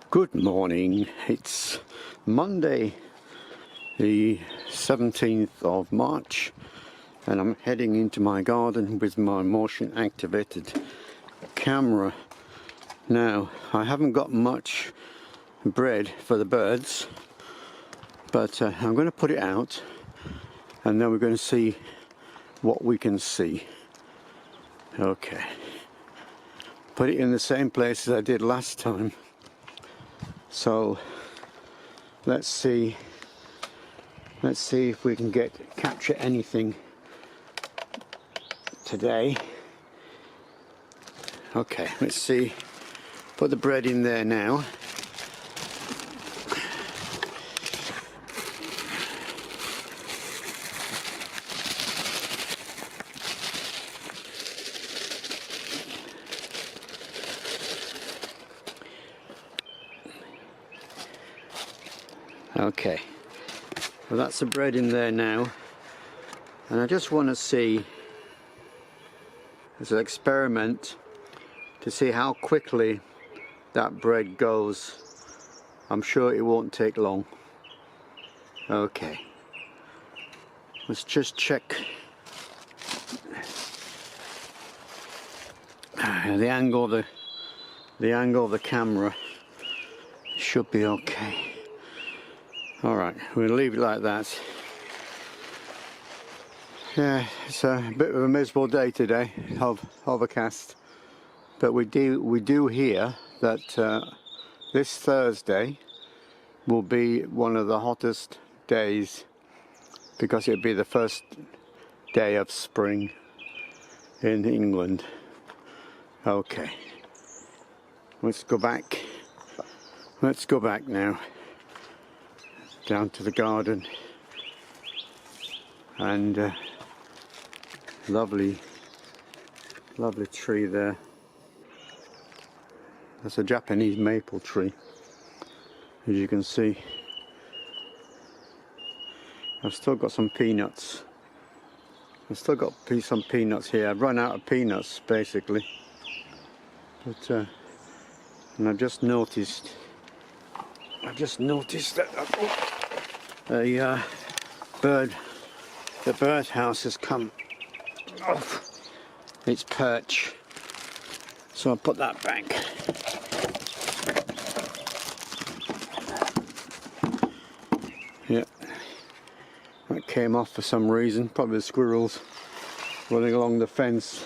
Good morning. It's Monday the 17th of March and I'm heading into my garden with my motion activated camera. Now I haven't got much bread for the birds, but I'm going to put it out and then we're going to see what we can see. Okay, put it in the same place as I did last time. So let's see if we can capture anything today. Okay, let's see. Put the bread in there now. Okay, well that's the bread in there now, and I just want to see, as an experiment, to see how quickly that bread goes. I'm sure it won't take long. Okay, let's just check the angle of the camera. Should be okay. Alright, we'll leave it like that. Yeah, it's a bit of a miserable day today, overcast. But we do hear that this Thursday will be one of the hottest days, because it'll be the first day of spring in England. Okay, let's go back. Let's go back now. Down to the garden, and lovely tree there. That's a Japanese maple tree, as you can see. I've still got some peanuts. I've still got some peanuts here. I've run out of peanuts basically, but and I've just noticed that the birdhouse has come off its perch, so I'll put that back. Yeah, that came off for some reason, probably the squirrels running along the fence.